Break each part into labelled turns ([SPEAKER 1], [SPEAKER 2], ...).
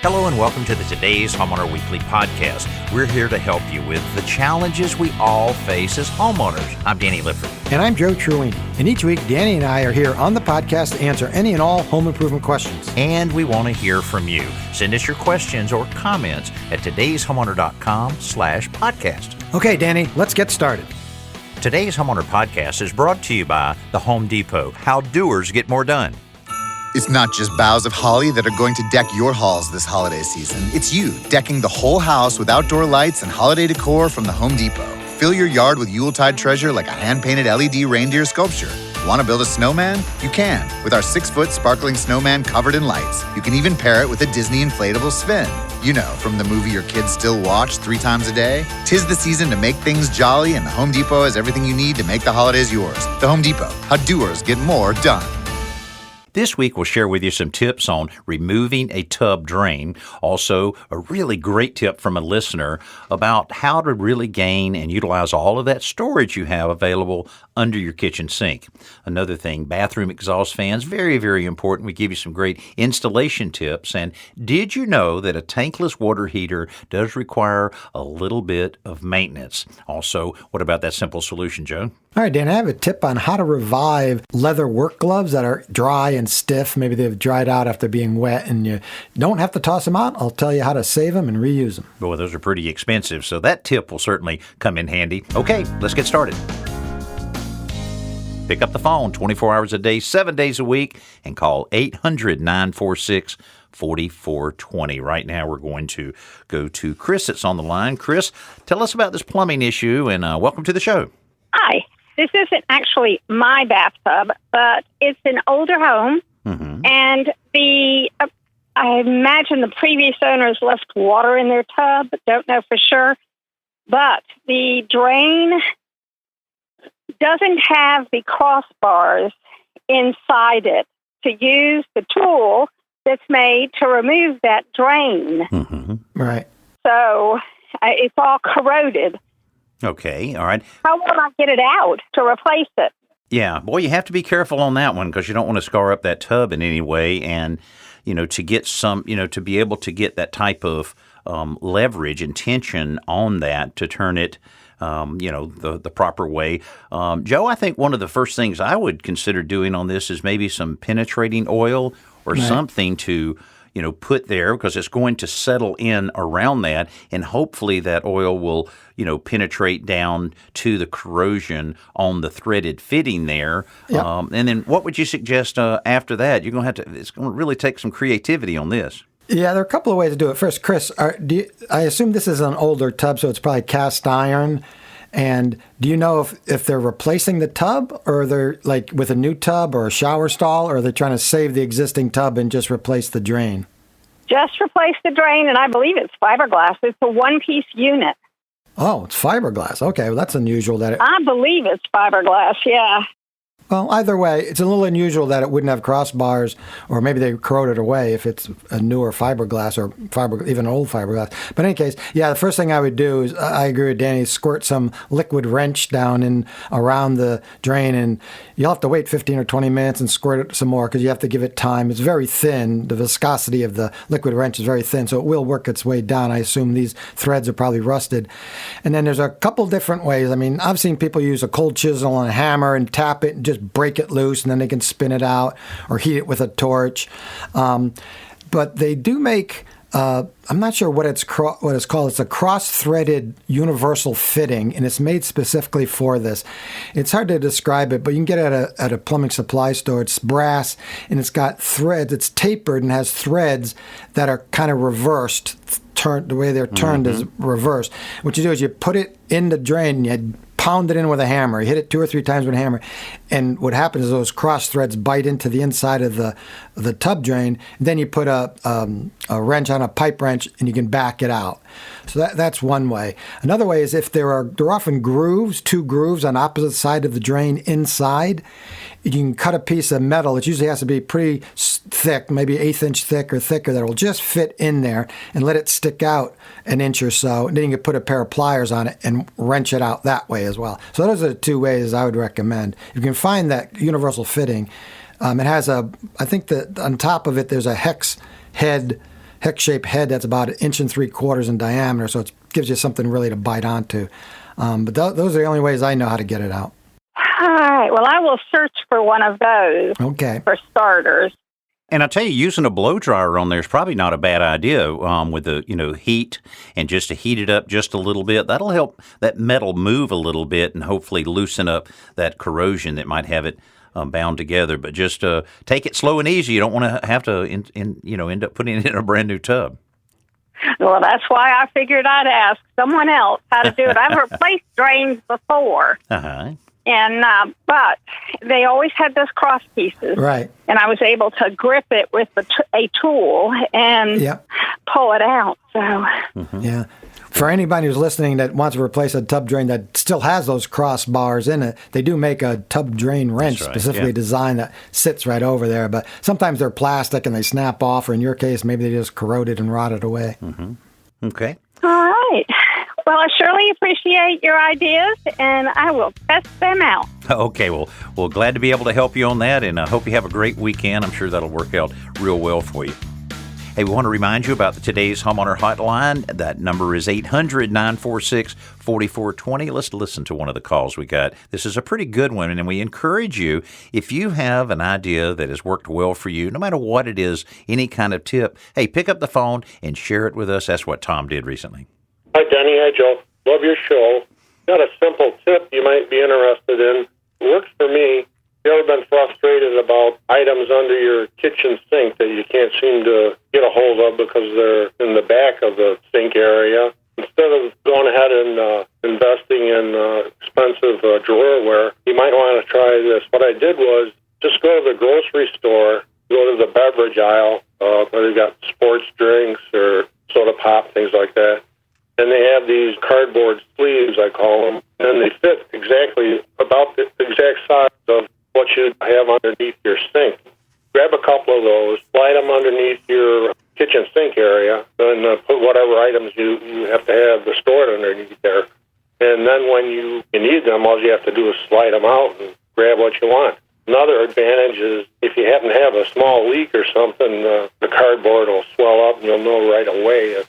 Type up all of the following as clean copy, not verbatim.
[SPEAKER 1] Hello and welcome to the Today's Homeowner Weekly Podcast. We're here to help you with the challenges we all face as homeowners. I'm Danny Lifford.
[SPEAKER 2] And I'm Joe Truini. And each week, Danny and I are here on the podcast to answer any and all home improvement questions.
[SPEAKER 1] And we want to hear from you. Send us your questions or comments at todayshomeowner.com/podcast.
[SPEAKER 2] Okay, Danny, let's get started.
[SPEAKER 1] Today's Homeowner Podcast is brought to you by the Home Depot. How doers get more done.
[SPEAKER 3] It's not just boughs of holly that are going to deck your halls this holiday season. It's you decking the whole house with outdoor lights and holiday decor from the Home Depot. Fill your yard with Yuletide treasure like a hand-painted LED reindeer sculpture. Want to build a snowman? You can, with our 6-foot sparkling snowman covered in lights. You can even pair it with a Disney inflatable Spin. You know, from the movie your kids still watch 3 times a day. 'Tis the season to make things jolly, and the Home Depot has everything you need to make the holidays yours. The Home Depot, how doers get more done.
[SPEAKER 1] This week, we'll share with you some tips on removing a tub drain. Also, a really great tip from a listener about how to really gain and utilize all of that storage you have available under your kitchen sink. Another thing, bathroom exhaust fans, very, very important. We give you some great installation tips. And did you know that a tankless water heater does require a little bit of maintenance? Also, what about that simple solution, Joe?
[SPEAKER 2] All right, Dan, I have a tip on how to revive leather work gloves that are dry and stiff. Maybe they've dried out after being wet, and you don't have to toss them out. I'll tell you how to save them and reuse them.
[SPEAKER 1] Boy, those are pretty expensive, so that tip will certainly come in handy. Okay, let's get started. Pick up the phone 24 hours a day, 7 days a week, and call 800-946-4420. Right now, we're going to go to Chris that's on the line. Chris, tell us about this plumbing issue, and welcome to the show.
[SPEAKER 4] Hi. This isn't actually my bathtub, but it's an older home, and I imagine the previous owners left water in their tub, but don't know for sure. But the drain doesn't have the crossbars inside it to use the tool that's made to remove that drain.
[SPEAKER 2] Right.
[SPEAKER 4] So it's all corroded.
[SPEAKER 1] Okay, all right.
[SPEAKER 4] How will I get it out to replace it?
[SPEAKER 1] Yeah, boy, you have to be careful on that one because you don't want to scar up that tub in any way. And, to get some, to be able to get that type of leverage and tension on that to turn it, the proper way. Joe, I think one of the first things I would consider doing on this is maybe some penetrating oil or something to put there because it's going to settle in around that, and hopefully that oil will, penetrate down to the corrosion on the threaded fitting there.
[SPEAKER 2] Yep.
[SPEAKER 1] And then what would you suggest after that? It's going to really take some creativity on this.
[SPEAKER 2] Yeah, there are a couple of ways to do it. First, Chris, I assume this is an older tub, so it's probably cast iron. And do you know if they're replacing the tub, or they're like with a new tub or a shower stall, or are they trying to save the existing tub and just replace the drain?
[SPEAKER 4] Just replace the drain, and I believe it's fiberglass. It's a one-piece unit.
[SPEAKER 2] Oh, it's fiberglass. Okay, well, that's unusual.
[SPEAKER 4] I believe it's fiberglass, yeah.
[SPEAKER 2] Well, either way, it's a little unusual that it wouldn't have crossbars, or maybe they corroded away if it's a newer fiberglass or even old fiberglass. But in any case, yeah, the first thing I would do is, I agree with Danny, squirt some liquid wrench down in around the drain, and you'll have to wait 15 or 20 minutes and squirt it some more because you have to give it time. It's very thin. The viscosity of the liquid wrench is very thin, so it will work its way down. I assume these threads are probably rusted. And then there's a couple different ways. I mean, I've seen people use a cold chisel and a hammer and tap it and just break it loose, and then they can spin it out or heat it with a torch. But they do make, I'm not sure what it's called. It's a cross-threaded universal fitting, and it's made specifically for this. It's hard to describe it, but you can get it at a plumbing supply store. It's brass, and it's got threads. It's tapered and has threads that are kind of reversed. The way they're turned is reversed. What you do is you put it in the drain, and you pound it in with a hammer. You hit it 2 or 3 times with a hammer, and what happens is those cross threads bite into the inside of the tub drain. Then you put a wrench on a pipe wrench, and you can back it out. So that's one way. Another way is if there are often grooves, 2 grooves on opposite side of the drain inside. You can cut a piece of metal. It usually has to be pretty thick, maybe 1/8 inch thick or thicker, that will just fit in there and let it stick out an inch or so. And then you can put a pair of pliers on it and wrench it out that way as well. So those are the 2 ways I would recommend. If you can find that universal fitting, it has I think that on top of it there's a hex hex-shaped head that's about 1.75 inches in diameter, so it gives you something really to bite onto. But those are the only ways I know how to get it out.
[SPEAKER 4] All right. Well, I will search for one of those for starters.
[SPEAKER 1] And I tell you, using a blow dryer on there is probably not a bad idea with the heat, and just to heat it up just a little bit. That'll help that metal move a little bit and hopefully loosen up that corrosion that might have it bound together. But just take it slow and easy. You don't want to have to end up putting it in a brand new tub.
[SPEAKER 4] Well, that's why I figured I'd ask someone else how to do it. I've replaced drains before. And but they always had those cross pieces,
[SPEAKER 2] right?
[SPEAKER 4] And I was able to grip it with a tool and pull it out. So
[SPEAKER 2] yeah, for anybody who's listening that wants to replace a tub drain that still has those crossbars in it, they do make a tub drain wrench specifically designed that sits right over there. But sometimes they're plastic and they snap off, or in your case, maybe they just corroded and rotted away.
[SPEAKER 1] Okay.
[SPEAKER 4] All right. Well, I surely appreciate your ideas, and I will test them out.
[SPEAKER 1] Okay, well, glad to be able to help you on that, and I hope you have a great weekend. I'm sure that'll work out real well for you. Hey, we want to remind you about today's Homeowner Hotline. That number is 800-946-4420. Let's listen to one of the calls we got. This is a pretty good one, and we encourage you, if you have an idea that has worked well for you, no matter what it is, any kind of tip, hey, pick up the phone and share it with us. That's what Tom did recently.
[SPEAKER 5] Hi, Denny. Hi, Joe. Love your show. Got a simple tip you might be interested in. It works for me. You ever been frustrated about items under your kitchen sink that you can't seem to get a hold of because they're in the back of the sink area? Instead of going ahead and investing in expensive drawerware, you might want to try this. What I did was just go to the grocery store, go to the beverage aisle, where they've got sports drinks or soda pop, things like that. And they have these cardboard sleeves, I call them, and they fit exactly about the exact size of what you have underneath your sink. Grab a couple of those, slide them underneath your kitchen sink area, and put whatever items you have to have stored underneath there. And then when you need them, all you have to do is slide them out and grab what you want. Another advantage is if you happen to have a small leak or something, the cardboard will swell up and you'll know right away if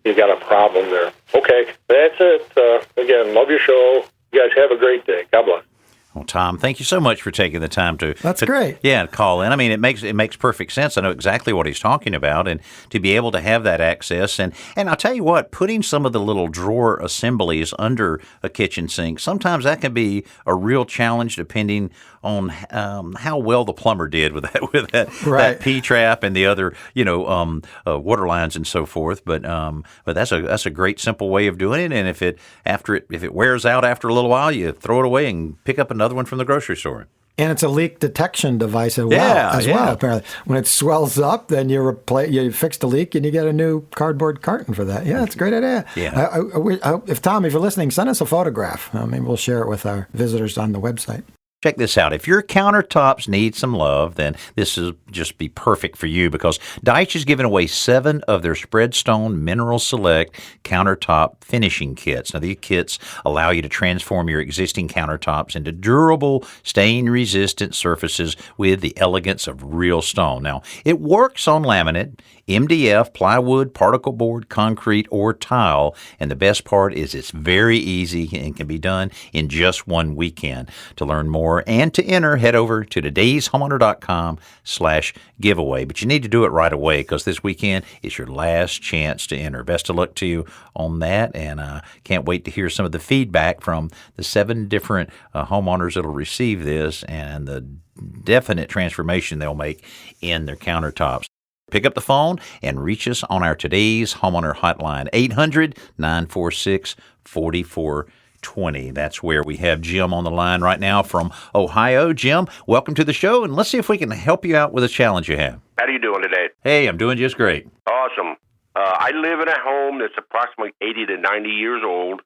[SPEAKER 5] you got a problem there. Okay, that's it. Again, love your show. You guys have a great day. God bless.
[SPEAKER 1] Well, Tom, thank you so much for taking the time to
[SPEAKER 2] great.
[SPEAKER 1] Yeah, call in. I mean, it makes perfect sense. I know exactly what he's talking about, and to be able to have that access, and I'll tell you what, putting some of the little drawer assemblies under a kitchen sink, sometimes that can be a real challenge depending on how well the plumber did with that P-trap and the other water lines and so forth. But that's a great simple way of doing it. And if it wears out after a little while, you throw it away and pick up another one from the grocery store.
[SPEAKER 2] And it's a leak detection device as well. Apparently, when it swells up, then you fix the leak and you get a new cardboard carton for that. Yeah, it's a great idea.
[SPEAKER 1] Yeah.
[SPEAKER 2] If you're listening, send us a photograph. Maybe we'll share it with our visitors on the website.
[SPEAKER 1] Check this out. If your countertops need some love, then this will just be perfect for you, because Deitch is giving away 7 of their Spreadstone Mineral Select countertop finishing kits. Now, these kits allow you to transform your existing countertops into durable, stain-resistant surfaces with the elegance of real stone. Now, it works on laminate, MDF, plywood, particle board, concrete, or tile, and the best part is it's very easy and can be done in just one weekend. To learn more and to enter, head over to todayshomeowner.com/giveaway. But you need to do it right away, because this weekend is your last chance to enter. Best of luck to you on that, and can't wait to hear some of the feedback from the 7 different homeowners that will receive this and the definite transformation they'll make in their countertops. Pick up the phone and reach us on our Today's Homeowner Hotline, 800-946-4420. That's where we have Jim on the line right now from Ohio. Jim, welcome to the show, and let's see if we can help you out with a challenge you have.
[SPEAKER 6] How are you doing today?
[SPEAKER 1] Hey, I'm doing just great.
[SPEAKER 6] Awesome. I live in a home that's approximately 80 to 90 years old,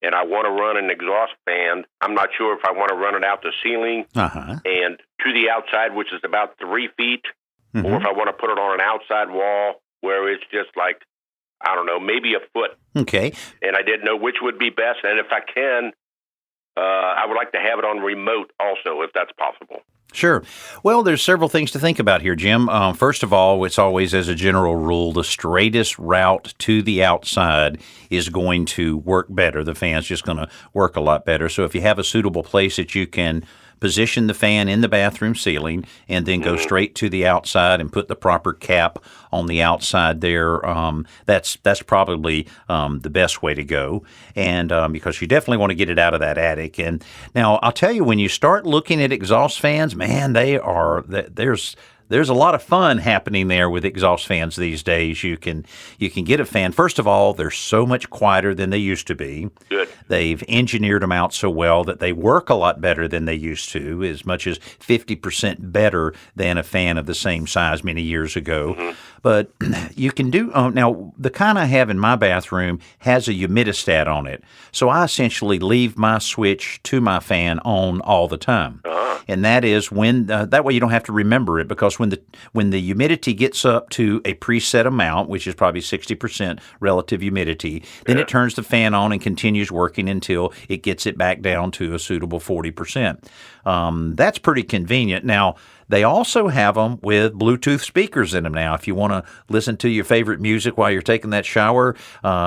[SPEAKER 6] and I want to run an exhaust fan. I'm not sure if I want to run it out the ceiling and to the outside, which is about 3 feet, or if I want to put it on an outside wall where it's just like, I don't know, maybe a foot.
[SPEAKER 1] Okay.
[SPEAKER 6] And I didn't know which would be best. And if I can, I would like to have it on remote also, if that's possible.
[SPEAKER 1] Sure. Well, there's several things to think about here, Jim. First of all, it's always, as a general rule, the straightest route to the outside is going to work better. The fan's just going to work a lot better. So if you have a suitable place that you can position the fan in the bathroom ceiling and then go straight to the outside and put the proper cap on the outside there, that's probably the best way to go. And because you definitely want to get it out of that attic. And now I'll tell you, when you start looking at exhaust fans, man, there's a lot of fun happening there with exhaust fans these days. You can get a fan. First of all, they're so much quieter than they used to be.
[SPEAKER 6] Good.
[SPEAKER 1] They've engineered them out so well that they work a lot better than they used to, as much as 50% better than a fan of the same size many years ago. But you can do now, the kind I have in my bathroom has a humidistat on it. So I essentially leave my switch to my fan on all the time. And that is when that way you don't have to remember it, because when the humidity gets up to a preset amount, which is probably 60% relative humidity, then it turns the fan on and continues working until it gets it back down to a suitable 40%. That's pretty convenient. Now, they also have them with Bluetooth speakers in them now. If you want to listen to your favorite music while you're taking that shower,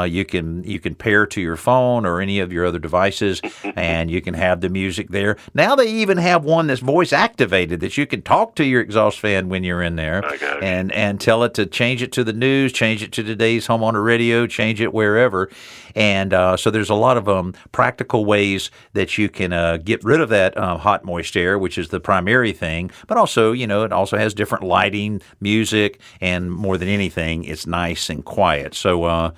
[SPEAKER 1] you can pair to your phone or any of your other devices, and you can have the music there. Now they even have one that's voice activated that you can talk to your exhaust fan when you're in there and tell it to change it to the news, change it to today's homeowner radio, change it wherever. And so there's a lot of practical ways that you can get rid of that hot, moist air, which is the primary thing. But also, it also has different lighting, music, and more than anything, it's nice and quiet. So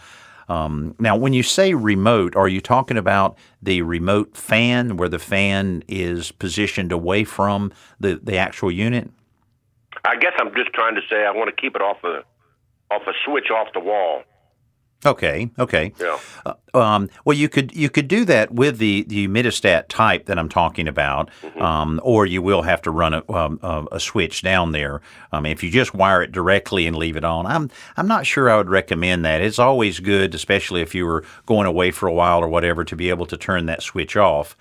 [SPEAKER 1] now, when you say remote, are you talking about the remote fan where the fan is positioned away from the actual unit?
[SPEAKER 6] I guess I'm just trying to say I want to keep it off a switch off the wall.
[SPEAKER 1] Okay.
[SPEAKER 6] Yeah.
[SPEAKER 1] Well, you could do that with the humidistat type that I'm talking about, or you will have to run a switch down there. If you just wire it directly and leave it on, I'm not sure I would recommend that. It's always good, especially if you were going away for a while or whatever, to be able to turn that switch off,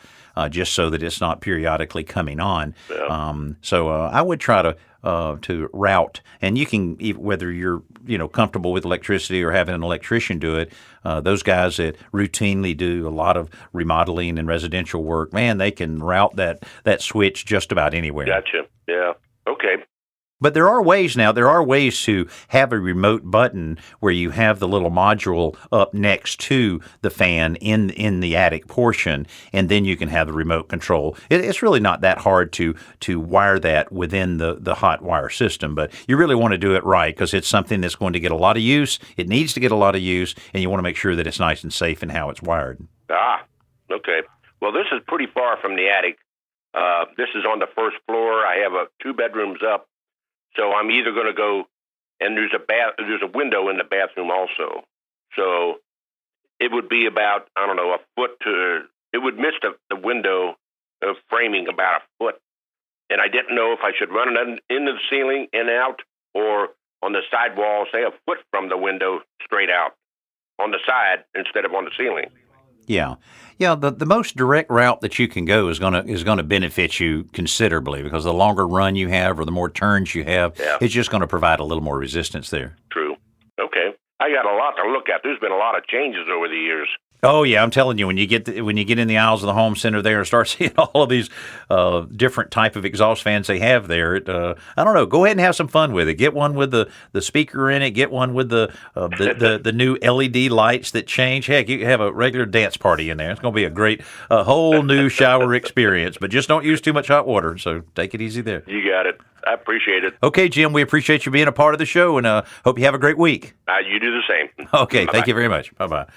[SPEAKER 1] just so that it's not periodically coming on. Yeah. So I would try to route, and you can, whether you're comfortable with electricity or having an electrician do it, those guys that routinely do a lot of remodeling and residential work, man, they can route that switch just about anywhere.
[SPEAKER 6] Gotcha. Yeah. Okay.
[SPEAKER 1] But there are ways to have a remote button where you have the little module up next to the fan in the attic portion, and then you can have the remote control. It's really not that hard to wire that within the hot wire system, but you really want to do it right, because it's something that's going to get a lot of use. It needs to get a lot of use, and you want to make sure that it's nice and safe in how it's wired.
[SPEAKER 6] Okay. Well, this is pretty far from the attic. This is on the first floor. I have 2 bedrooms up. So I'm either going to go, and there's a window in the bathroom also. So it would be about, I don't know, a foot it would miss the window framing about a foot. And I didn't know if I should run it into the ceiling and out, or on the side wall, say a foot from the window straight out on the side instead of on the ceiling.
[SPEAKER 1] Yeah. The most direct route that you can go is going to benefit you considerably, because the longer run you have or the more turns you have, it's just going to provide a little more resistance there.
[SPEAKER 6] True. Okay. I got a lot to look at. There's been a lot of changes over the years.
[SPEAKER 1] Oh yeah, I'm telling you, when you get in the aisles of the home center there and start seeing all of these different type of exhaust fans they have there, I don't know. Go ahead and have some fun with it. Get one with the speaker in it. Get one with the new LED lights that change. Heck, you can have a regular dance party in there. It's going to be a great whole new shower experience. But just don't use too much hot water. So take it easy there.
[SPEAKER 6] You got it. I appreciate it.
[SPEAKER 1] Okay, Jim, we appreciate you being a part of the show, and hope you have a great week.
[SPEAKER 6] You do the same.
[SPEAKER 1] Okay, thank you very much. Bye-bye.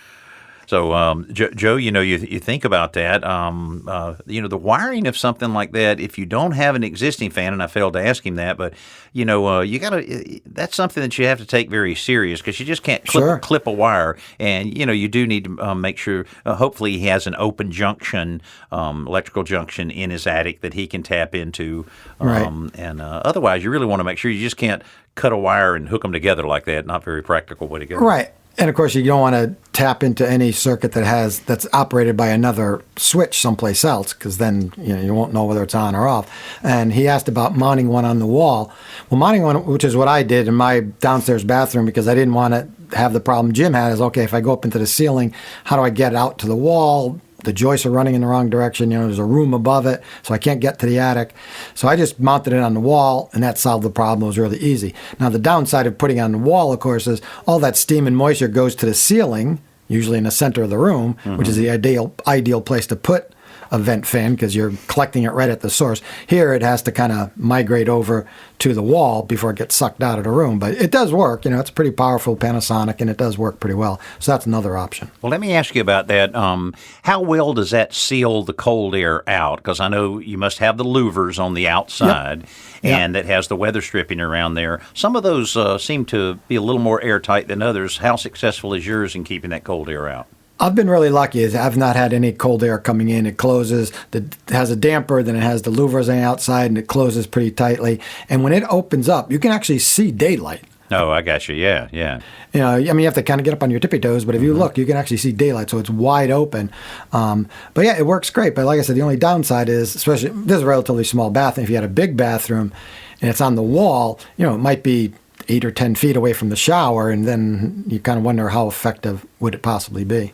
[SPEAKER 1] So, Joe, you think about that, the wiring of something like that, if you don't have an existing fan, and I failed to ask him that, but, that's something that you have to take very serious, because you just can't clip a wire. And, you do need to make sure, hopefully he has an open junction, electrical junction in his attic that he can tap into.
[SPEAKER 2] Right.
[SPEAKER 1] And otherwise, you really want to make sure you just can't cut a wire and hook them together like that. Not very practical way to go.
[SPEAKER 2] Right. And of course, you don't want to tap into any circuit that's operated by another switch someplace else, because then you won't know whether it's on or off. And he asked about mounting one on the wall. Well, mounting one, which is what I did in my downstairs bathroom, because I didn't want to have the problem Jim had, is okay, if I go up into the ceiling, how do I get out to the wall? The joists are running in the wrong direction. There's a room above it, so I can't get to the attic. So I just mounted it on the wall, and that solved the problem. It was really easy. Now, the downside of putting it on the wall, of course, is all that steam and moisture goes to the ceiling, usually in the center of the room, which is the ideal place to put a vent fan, because you're collecting it right at the source. Here, it has to kind of migrate over to the wall before it gets sucked out of the room. But it does work. It's a pretty powerful Panasonic, and it does work pretty well. So that's another option.
[SPEAKER 1] Well, let me ask you about that. How well does that seal the cold air out? Because I know you must have the louvers on the outside, and that has the weather stripping around there. Some of those seem to be a little more airtight than others. How successful is yours in keeping that cold air out?
[SPEAKER 2] I've been really lucky. I've not had any cold air coming in. It closes. It has a damper, then it has the louvers on the outside, and it closes pretty tightly. And when it opens up, you can actually see daylight.
[SPEAKER 1] Oh, I got you. Yeah.
[SPEAKER 2] You have to kind of get up on your tippy toes, but if you look, you can actually see daylight, so it's wide open. But yeah, it works great. But like I said, the only downside is, especially this is a relatively small bathroom. If you had a big bathroom and it's on the wall, it might be 8 or 10 feet away from the shower, and then you kind of wonder how effective would it possibly be.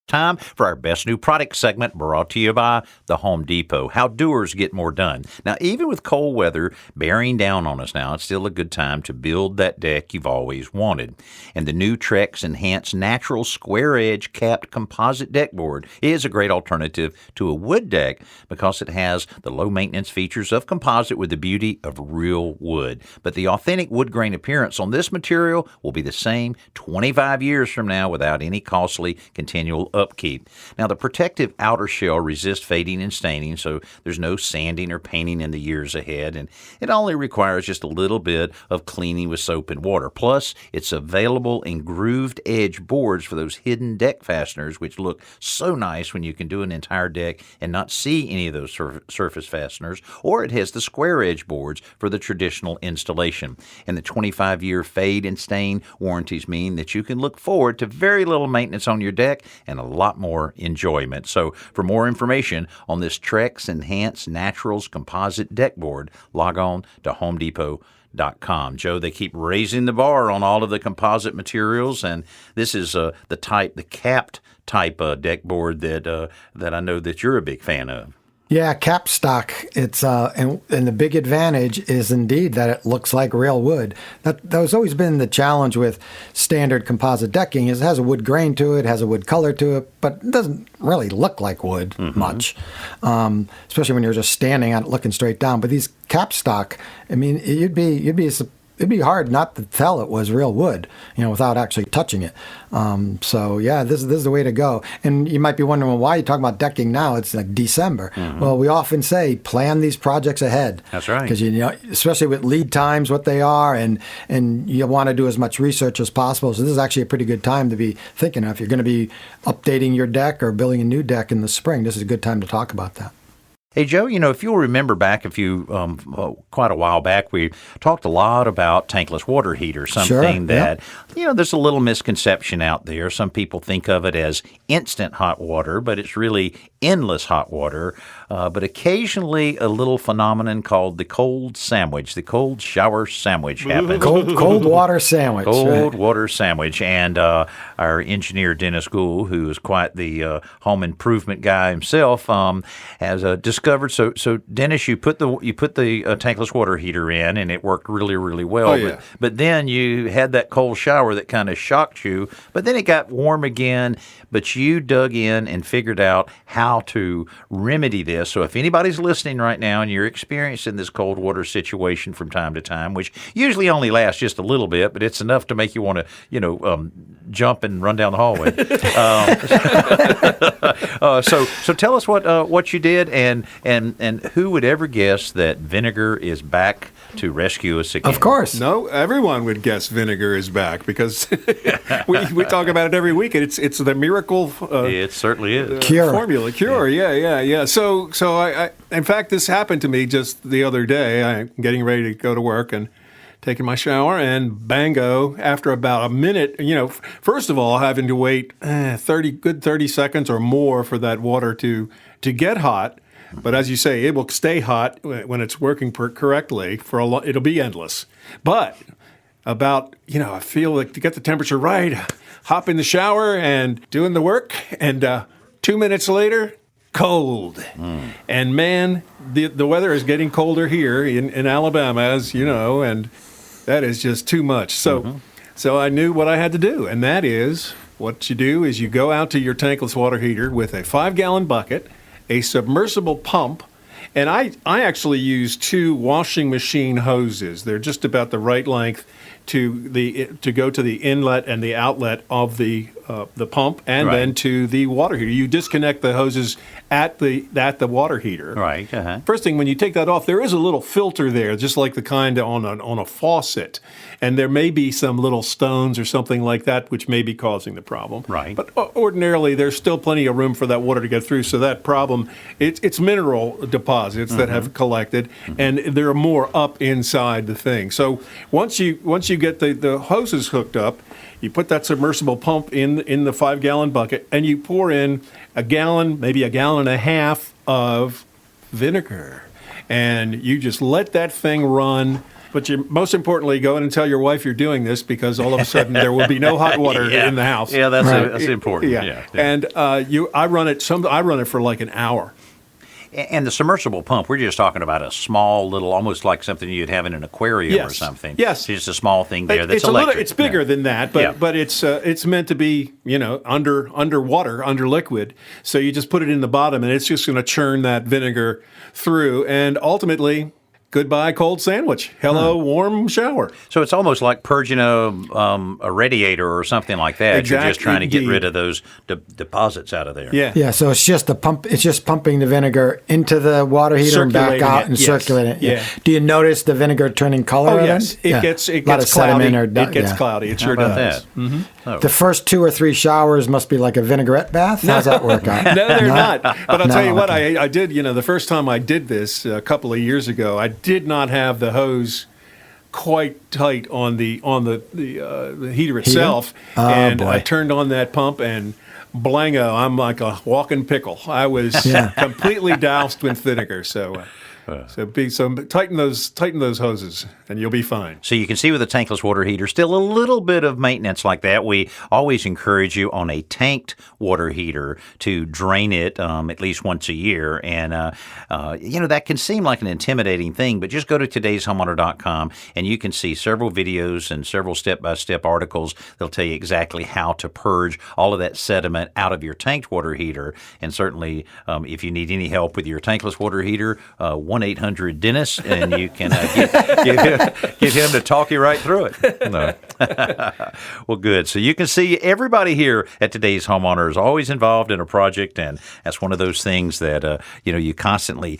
[SPEAKER 1] Time for our best new product segment, brought to you by the Home Depot. How doers get more done. Now, even with cold weather bearing down on us now, it's still a good time to build that deck you've always wanted. And the new Trex Enhanced Natural Square Edge Capped Composite Deck Board is a great alternative to a wood deck, because it has the low maintenance features of composite with the beauty of real wood. But the authentic wood grain appearance on this material will be the same 25 years from now without any costly continual upkeep. Now, the protective outer shell resists fading and staining, so there's no sanding or painting in the years ahead, and it only requires just a little bit of cleaning with soap and water. Plus, it's available in grooved edge boards for those hidden deck fasteners, which look so nice when you can do an entire deck and not see any of those surface fasteners. Or it has the square edge boards for the traditional installation. And the 25-year fade and stain warranties mean that you can look forward to very little maintenance on your deck and a lot more enjoyment. So for more information on this Trex Enhanced Naturals Composite Deck Board, log on to HomeDepot.com. Joe, they keep raising the bar on all of the composite materials, and this is the capped type deck board that I know that you're a big fan of.
[SPEAKER 2] Yeah, cap stock. It's and the big advantage is indeed that it looks like real wood. That has always been the challenge with standard composite decking, is it has a wood grain to it, has a wood color to it, but it doesn't really look like wood much, especially when you're just standing on it looking straight down. But these cap stock, I mean, it'd be hard not to tell it was real wood, without actually touching it. So yeah, this is the way to go. And you might be wondering, well, why are you talking about decking now? It's like December. Well, we often say plan these projects ahead.
[SPEAKER 1] That's right.
[SPEAKER 2] Because especially with lead times, what they are, and you want to do as much research as possible. So this is actually a pretty good time to be thinking of. If you're going to be updating your deck or building a new deck in the spring, this is a good time to talk about that.
[SPEAKER 1] Hey, Joe, if you'll remember back quite a while back, we talked a lot about tankless water heaters, something that, there's a little misconception out there. Some people think of it as instant hot water, but it's really endless hot water. But occasionally a little phenomenon called the cold sandwich, the cold shower sandwich happens.
[SPEAKER 2] Cold water sandwich.
[SPEAKER 1] Cold water sandwich. And our engineer, Dennis Gould, who is quite the home improvement guy himself, has discovered. So Dennis, you put the tankless water heater in, and it worked really, really well.
[SPEAKER 7] Oh, yeah.
[SPEAKER 1] But then you had that cold shower that kind of shocked you. But then it got warm again. But you dug in and figured out how to remedy this. So if anybody's listening right now and you're experiencing this cold water situation from time to time, which usually only lasts just a little bit, but it's enough to make you want to, jump and run down the hallway. So tell us what you did, and who would ever guess that vinegar is back to rescue us again?
[SPEAKER 2] Of course.
[SPEAKER 7] No, everyone would guess vinegar is back, because we talk about it every week. It's the miracle.
[SPEAKER 1] It certainly is.
[SPEAKER 2] Cure.
[SPEAKER 7] Cure. Yeah. So I in fact, this happened to me just the other day. I'm getting ready to go to work, and taking my shower, and bango, after about a minute, first of all, having to wait 30 seconds or more for that water to get hot. But as you say, it will stay hot when it's working correctly it'll be endless. But about, I feel like to get the temperature right, hop in the shower and doing the work, and 2 minutes later, cold. And man, the weather is getting colder here in Alabama, as you know, and that is just too much. So I knew what I had to do, and that is, what you do is you go out to your tankless water heater with a 5-gallon bucket, a submersible pump, and I actually use 2 washing machine hoses. They're just about the right length to go to the inlet and the outlet of the pump, and then to the water heater. You disconnect the hoses at the water heater.
[SPEAKER 1] Right. Uh-huh.
[SPEAKER 7] First thing, when you take that off, there is a little filter there, just like the kind on a faucet, and there may be some little stones or something like that which may be causing the problem.
[SPEAKER 1] Right.
[SPEAKER 7] But ordinarily, there's still plenty of room for that water to get through. So that problem, it's mineral deposits that have collected, and there are more up inside the thing. So once you get the hoses hooked up, you put that submersible pump in the 5-gallon bucket, and you pour in a gallon, maybe a gallon and a half of vinegar, and you just let that thing run. But you most importantly go in and tell your wife you're doing this, because all of a sudden there will be no hot water in the house.
[SPEAKER 1] Yeah, that's important. Yeah.
[SPEAKER 7] And I run it for like an hour.
[SPEAKER 1] And the submersible pump, we're just talking about a small little, almost like something you'd have in an aquarium or something.
[SPEAKER 7] Yes.
[SPEAKER 1] It's just a small thing there that's electric.
[SPEAKER 7] It's bigger than that, but it's meant to be, underwater, under liquid. So you just put it in the bottom, and it's just going to churn that vinegar through, and ultimately, goodbye cold sandwich. Hello warm shower.
[SPEAKER 1] So it's almost like purging a radiator or something like that.
[SPEAKER 7] Exactly.
[SPEAKER 1] You're just trying to get rid of those deposits out of there.
[SPEAKER 7] Yeah.
[SPEAKER 2] Yeah, so it's just it's just pumping the vinegar into the water heater and back out and circulating it.
[SPEAKER 7] Yeah.
[SPEAKER 2] Do you notice the vinegar turning color?
[SPEAKER 7] Oh, yes. It gets cloudy. It gets cloudy. It sure
[SPEAKER 1] How about
[SPEAKER 7] does.
[SPEAKER 1] that?
[SPEAKER 7] Mm-hmm.
[SPEAKER 1] Oh.
[SPEAKER 2] The first 2 or 3 showers must be like a vinaigrette bath? How's that work out?
[SPEAKER 7] No, they're not. But I'll tell you what,
[SPEAKER 2] okay.
[SPEAKER 7] I did, the first time I did this a couple of years ago, I did not have the hose quite tight on the heater itself.
[SPEAKER 2] Oh,
[SPEAKER 7] and
[SPEAKER 2] boy.
[SPEAKER 7] I turned on that pump, and blango, I'm like a walking pickle. I was completely doused with vinegar. So tighten those hoses, and you'll be fine.
[SPEAKER 1] So you can see with a tankless water heater, still a little bit of maintenance like that. We always encourage you on a tanked water heater to drain it at least once a year. And, that can seem like an intimidating thing, but just go to todayshomeowner.com and you can see several videos and several step-by-step articles. They'll tell you exactly how to purge all of that sediment out of your tanked water heater. And certainly, if you need any help with your tankless water heater, 1-800-DENNIS, and you can get him to talk you right through it. No. Well, good. So you can see everybody here at Today's Homeowner is always involved in a project, and that's one of those things that you constantly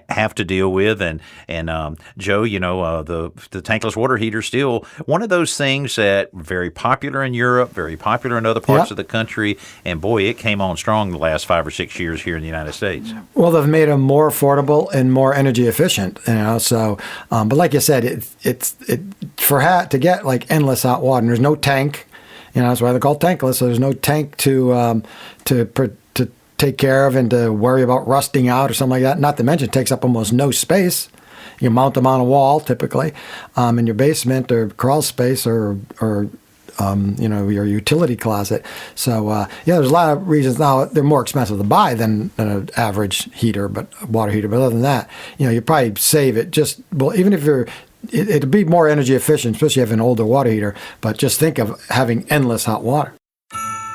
[SPEAKER 1] have to deal with. And Joe, the tankless water heater is still one of those things that very popular in Europe, very popular in other parts of the country, and boy, it came on strong the last 5 or 6 years here in the United States.
[SPEAKER 2] Well, they've made them more affordable and more energy efficient, So, but like you said, to get like endless hot water, and there's no tank. That's why they're called tankless. So there's no tank to take care of and to worry about rusting out or something like that. Not to mention, it takes up almost no space. You mount them on a wall typically in your basement or crawl space or your utility closet. So, there's a lot of reasons. Now, they're more expensive to buy than an average water heater. But other than that, you probably save it even if it'd be more energy efficient, especially if you have an older water heater. But just think of having endless hot water.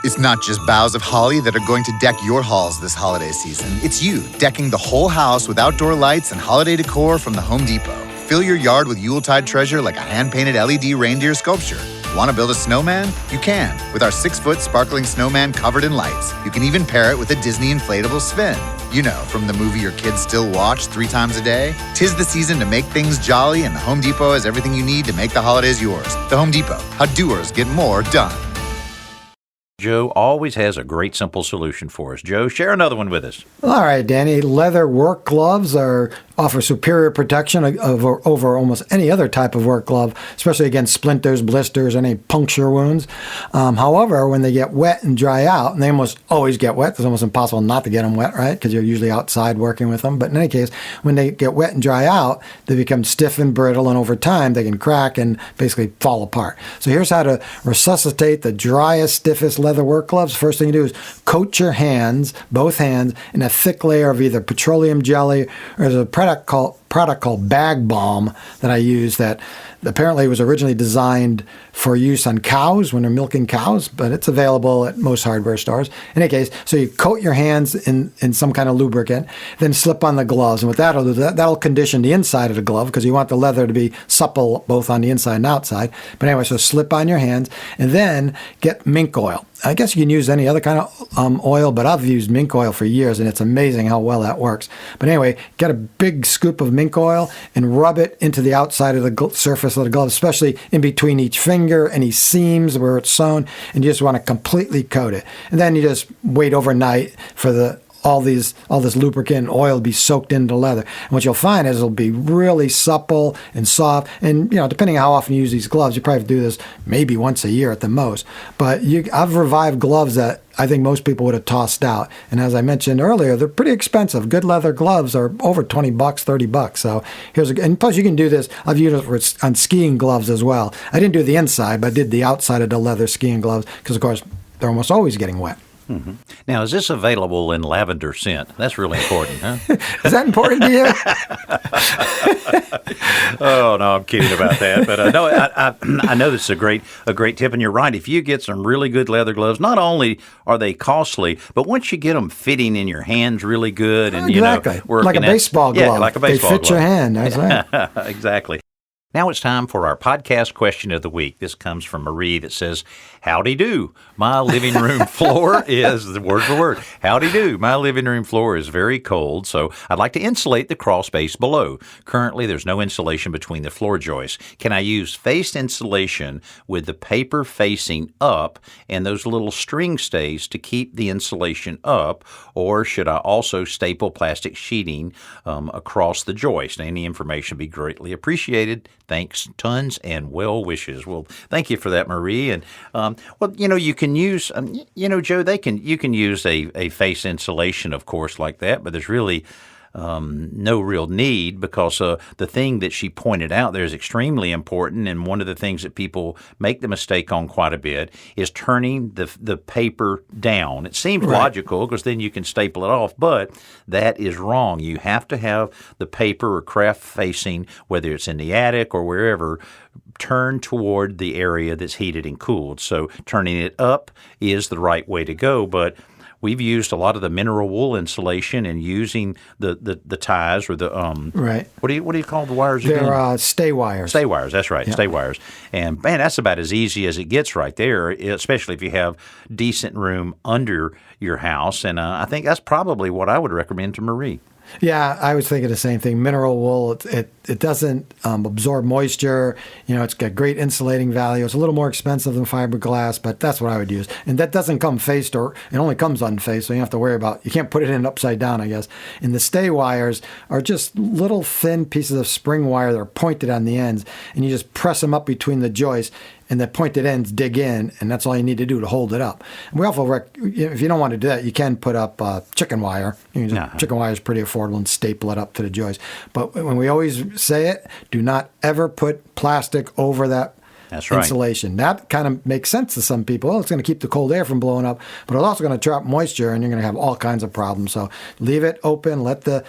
[SPEAKER 3] It's not just boughs of holly that are going to deck your halls this holiday season. It's you, decking the whole house with outdoor lights and holiday decor from the Home Depot. Fill your yard with Yuletide treasure like a hand-painted LED reindeer sculpture. Want to build a snowman? You can, with our 6-foot sparkling snowman covered in lights. You can even pair it with a Disney inflatable Spin. From the movie your kids still watch 3 times a day. 'Tis the season to make things jolly, and the Home Depot has everything you need to make the holidays yours. The Home Depot, how doers get more done.
[SPEAKER 1] Joe always has a great simple solution for us. Joe, share another one with us.
[SPEAKER 2] All right, Danny. Leather work gloves offer superior protection over almost any other type of work glove, especially against splinters, blisters, any puncture wounds. However, when they get wet and dry out, and they almost always get wet, it's almost impossible not to get them wet, right? Because you're usually outside working with them. But in any case, when they get wet and dry out, they become stiff and brittle, and over time they can crack and basically fall apart. So here's how to resuscitate the driest, stiffest leather work gloves. First thing you do is coat your hands, both hands, in a thick layer of either petroleum jelly, or there's a product called Bag Balm that I use that apparently was originally designed for use on cows when they're milking cows, but it's available at most hardware stores. In any case, so you coat your hands in some kind of lubricant, then slip on the gloves. And what that'll do, that'll condition the inside of the glove because you want the leather to be supple both on the inside and outside. But anyway, so slip on your hands and then get mink oil. I guess you can use any other kind of oil, but I've used mink oil for years, and it's amazing how well that works. But anyway, get a big scoop of mink oil and rub it into the outside of the surface of the glove, especially in between each finger, any seams where it's sewn, and you just want to completely coat it. And then you just wait overnight for all this lubricant and oil to be soaked into leather. And what you'll find is it'll be really supple and soft. And, depending on how often you use these gloves, you probably have to do this maybe once a year at the most. But I've revived gloves that I think most people would have tossed out. And as I mentioned earlier, they're pretty expensive. Good leather gloves are over $20, $30. So and plus you can do this. I've used it on skiing gloves as well. I didn't do the inside, but I did the outside of the leather skiing gloves because, of course, they're almost always getting wet.
[SPEAKER 1] Mm-hmm. Now, is this available in lavender scent? That's really important, huh?
[SPEAKER 2] Is that important to you?
[SPEAKER 1] Oh, no, I'm kidding about that. But no, I know this is a great tip, and you're right. If you get some really good leather gloves, not only are they costly, but once you get them fitting in your hands really good, and
[SPEAKER 2] exactly. Like a baseball glove.
[SPEAKER 1] Yeah, like a baseball glove.
[SPEAKER 2] They fit your hand. That's right.
[SPEAKER 1] Exactly. Now it's time for our podcast question of the week. This comes from Marie that says, howdy do. My living room floor is, word for word, howdy do. My living room floor is very cold, so I'd like to insulate the crawl space below. Currently, there's no insulation between the floor joists. Can I use faced insulation with the paper facing up and those little string stays to keep the insulation up, or should I also staple plastic sheeting across the joist? Any information would be greatly appreciated. Thanks, tons, and well wishes. Well, thank you for that, Marie. And you can use, Joe, you can use a face insulation, of course, like that. But there's really no real need because the thing that she pointed out there is extremely important. And one of the things that people make the mistake on quite a bit is turning the paper down. It seems logical because then you can staple it off, but that is wrong. You have to have the paper or craft facing, whether it's in the attic or wherever, turn toward the area that's heated and cooled. So turning it up is the right way to go, but we've used a lot of the mineral wool insulation and using the ties or the What do you call the wires again?
[SPEAKER 2] They're stay wires.
[SPEAKER 1] Stay wires. That's right.
[SPEAKER 2] Yeah.
[SPEAKER 1] Stay wires. And man, that's about as easy as it gets right there, especially if you have decent room under your house. And I think that's probably what I would recommend to Marie.
[SPEAKER 2] Yeah, I was thinking the same thing. Mineral wool, it doesn't absorb moisture. It's got great insulating value. It's a little more expensive than fiberglass, but that's what I would use. And that doesn't come faced, or it only comes unfaced, so you don't have to worry about. You can't put it in upside down, I guess. And the stay wires are just little thin pieces of spring wire that are pointed on the ends, and you just press them up between the joists. And the pointed ends dig in, and that's all you need to do to hold it up. And we also, if you don't want to do that, you can put up chicken wire. Chicken wire is pretty affordable and staple it up to the joist. But when we always say it, do not ever put plastic over that
[SPEAKER 1] That's right.
[SPEAKER 2] insulation. That kind of makes sense to some people. It's going to keep the cold air from blowing up, but it's also going to trap moisture, and you're going to have all kinds of problems. So leave it open, let the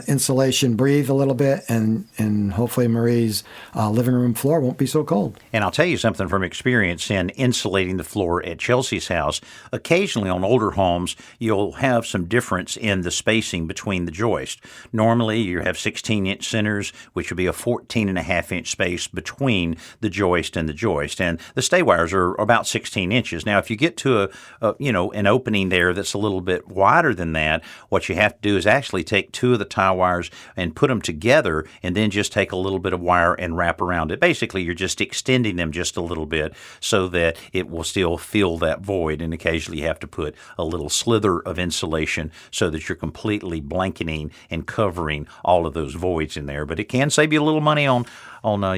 [SPEAKER 2] insulation breathe a little bit, and hopefully Marie's living room floor won't be so cold.
[SPEAKER 1] And I'll tell you something from experience in insulating the floor at Chelsea's house. Occasionally on older homes, you'll have some difference in the spacing between the joists. Normally, you have 16-inch centers, which would be a 14.5-inch space between the joists joist and the joist. And the stay wires are about 16 inches. Now, if you get to an opening there that's a little bit wider than that, what you have to do is actually take two of the tie wires and put them together, and then just take a little bit of wire and wrap around it. Basically, you're just extending them just a little bit so that it will still fill that void, and occasionally you have to put a little slither of insulation so that you're completely blanketing and covering all of those voids in there. But it can save you a little money on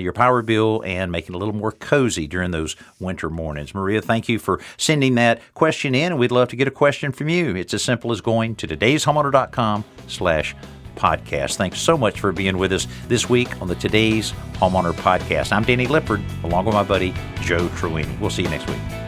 [SPEAKER 1] your power bill and make it a little more cozy during those winter mornings. Maria, thank you for sending that question in, and we'd love to get a question from you. It's as simple as going to todayshomeowner.com/podcast. Thanks so much for being with us this week on the Today's Homeowner Podcast. I'm Danny Lippard, along with my buddy Joe Truini. We'll see you next week.